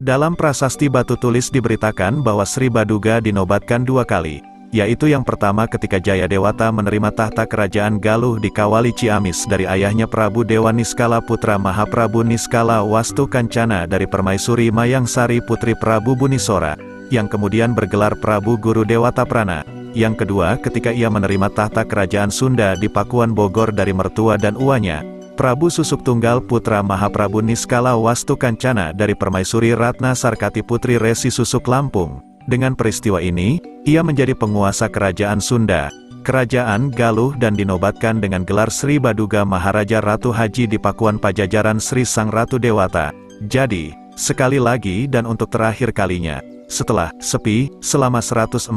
Dalam prasasti batu tulis diberitakan bahwa Sri Baduga dinobatkan 2 kali, yaitu yang pertama ketika Jayadewata menerima tahta kerajaan Galuh di Kawali Ciamis dari ayahnya Prabu Dewa Niskala putra Mahaprabu Niskala Wastu Kancana dari Permaisuri Mayangsari putri Prabu Bunisora, yang kemudian bergelar Prabu Guru Dewata Prana. Yang kedua ketika ia menerima tahta kerajaan Sunda di Pakuan Bogor dari mertua dan uanya, Prabu Susuk Tunggal putra Mahaprabu Niskala Wastu Kancana dari Permaisuri Ratna Sarkati putri Resi Susuk Lampung. Dengan peristiwa ini, ia menjadi penguasa kerajaan Sunda, kerajaan Galuh dan dinobatkan dengan gelar Sri Baduga Maharaja Ratu Haji di Pakuan Pajajaran Sri Sang Ratu Dewata. Jadi, sekali lagi dan untuk terakhir kalinya, setelah sepi selama 149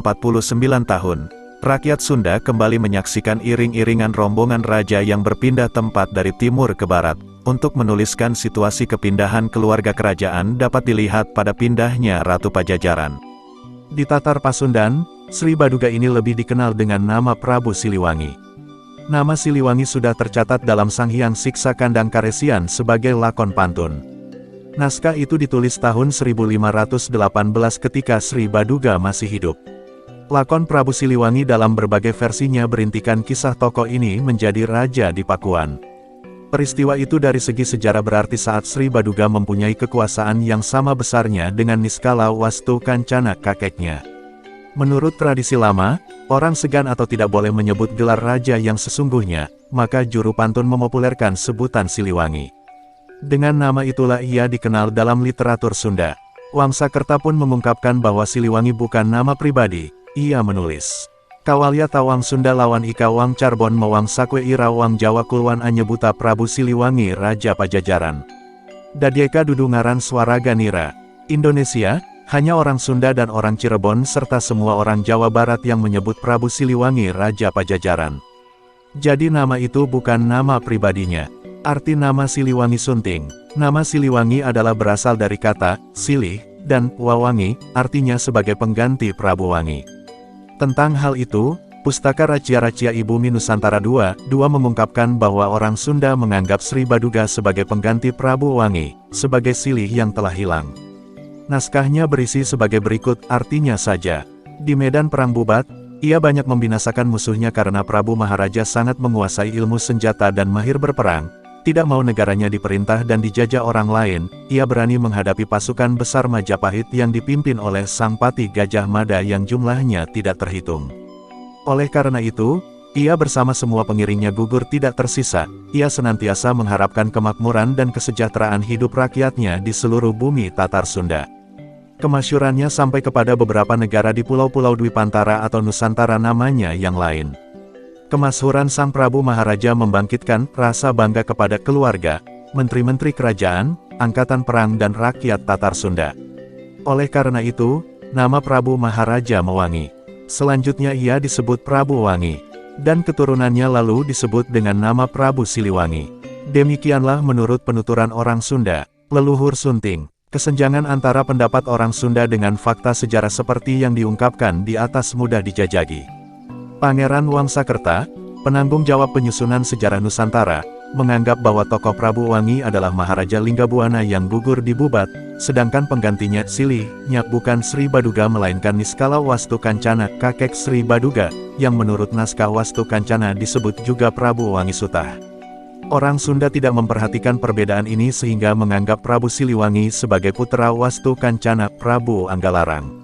tahun, rakyat Sunda kembali menyaksikan iring-iringan rombongan raja yang berpindah tempat dari timur ke barat. Untuk menuliskan situasi kepindahan keluarga kerajaan dapat dilihat pada pindahnya Ratu Pajajaran. Di Tatar Pasundan, Sri Baduga ini lebih dikenal dengan nama Prabu Siliwangi. Nama Siliwangi sudah tercatat dalam Sanghyang Siksa Kandang Karesian sebagai lakon pantun. Naskah itu ditulis tahun 1518 ketika Sri Baduga masih hidup. Lakon Prabu Siliwangi dalam berbagai versinya berintikan kisah tokoh ini menjadi raja di Pakuan. Peristiwa itu dari segi sejarah berarti saat Sri Baduga mempunyai kekuasaan yang sama besarnya dengan Niskala Wastu Kancana kakeknya. Menurut tradisi lama, orang segan atau tidak boleh menyebut gelar raja yang sesungguhnya, maka juru pantun memopulerkan sebutan Siliwangi. Dengan nama itulah ia dikenal dalam literatur Sunda. Wangsakerta pun mengungkapkan bahwa Siliwangi bukan nama pribadi. Ia menulis, Kawalya tawang Sunda lawan ika wang Carbon mewang sakwe ira wang Jawa kulwan anyebuta Prabu Siliwangi Raja Pajajaran. Dadyeka dudungaran swaraga nira. Indonesia, hanya orang Sunda dan orang Cirebon serta semua orang Jawa Barat yang menyebut Prabu Siliwangi Raja Pajajaran. Jadi nama itu bukan nama pribadinya. Arti nama Siliwangi Sunting. Nama Siliwangi adalah berasal dari kata silih dan wawangi, artinya sebagai pengganti Prabu Wangi. Tentang hal itu, Pustaka Racia-Racia Ibumi Nusantara II mengungkapkan bahwa orang Sunda menganggap Sri Baduga sebagai pengganti Prabu Wangi, sebagai silih yang telah hilang. Naskahnya berisi sebagai berikut, artinya saja. Di medan perang Bubat, ia banyak membinasakan musuhnya karena Prabu Maharaja sangat menguasai ilmu senjata dan mahir berperang. Tidak mau negaranya diperintah dan dijajah orang lain, ia berani menghadapi pasukan besar Majapahit yang dipimpin oleh Sang Pati Gajah Mada yang jumlahnya tidak terhitung. Oleh karena itu, ia bersama semua pengiringnya gugur tidak tersisa. Ia senantiasa mengharapkan kemakmuran dan kesejahteraan hidup rakyatnya di seluruh bumi Tatar Sunda. Kemasyurannya sampai kepada beberapa negara di pulau-pulau Dwipantara atau Nusantara namanya yang lain. Kemasyhuran Sang Prabu Maharaja membangkitkan rasa bangga kepada keluarga, menteri-menteri kerajaan, angkatan perang dan rakyat Tatar Sunda. Oleh karena itu, nama Prabu Maharaja mewangi. Selanjutnya ia disebut Prabu Wangi, dan keturunannya lalu disebut dengan nama Prabu Siliwangi. Demikianlah menurut penuturan orang Sunda, leluhur Sunting. Kesenjangan antara pendapat orang Sunda dengan fakta sejarah seperti yang diungkapkan di atas mudah dijajaki. Pangeran Wangsakerta, penanggung jawab penyusunan sejarah Nusantara, menganggap bahwa tokoh Prabu Wangi adalah Maharaja Linggabuana yang gugur di Bubat, sedangkan penggantinya silihnya bukan Sri Baduga melainkan Niskala Wastu Kancana kakek Sri Baduga, yang menurut naskah Wastu Kancana disebut juga Prabu Wangi Sutah. Orang Sunda tidak memperhatikan perbedaan ini sehingga menganggap Prabu Siliwangi sebagai putra Wastu Kancana Prabu Anggalarang.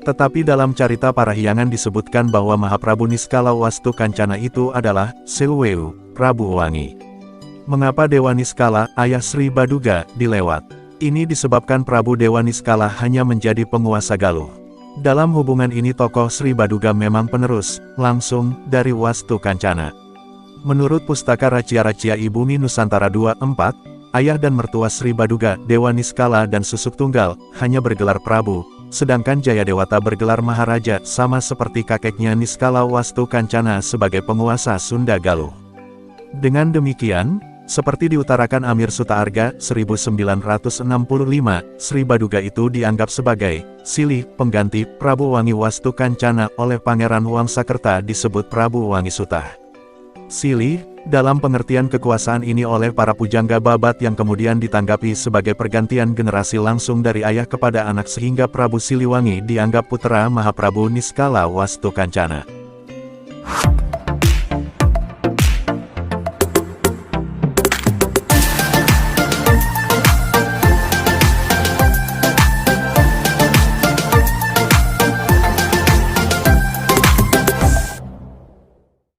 Tetapi dalam carita Parahyangan disebutkan bahwa Mahaprabu Niskala Wastu Kancana itu adalah Seweu, Prabu Wangi. Mengapa Dewa Niskala, ayah Sri Baduga, dilewat? Ini disebabkan Prabu Dewa Niskala hanya menjadi penguasa Galuh. Dalam hubungan ini tokoh Sri Baduga memang penerus, langsung, dari Wastu Kancana. Menurut Pustaka Racia-Racia Ibumi Nusantara II, 4, ayah dan mertua Sri Baduga, Dewa Niskala dan Susuk Tunggal, hanya bergelar Prabu. Sedangkan Jayadewata bergelar Maharaja sama seperti kakeknya Niskala Wastu Kancana sebagai penguasa Sunda Galuh. Dengan demikian, seperti diutarakan Amir Sutaarga 1965, Sri Baduga itu dianggap sebagai silih pengganti Prabu Wangi Wastu Kancana oleh Pangeran Wangsakerta disebut Prabu Wangi Sutah. Silih, dalam pengertian kekuasaan ini oleh para pujangga babat yang kemudian ditanggapi sebagai pergantian generasi langsung dari ayah kepada anak sehingga Prabu Siliwangi dianggap putra Mahaprabu Niskala Wastukancana.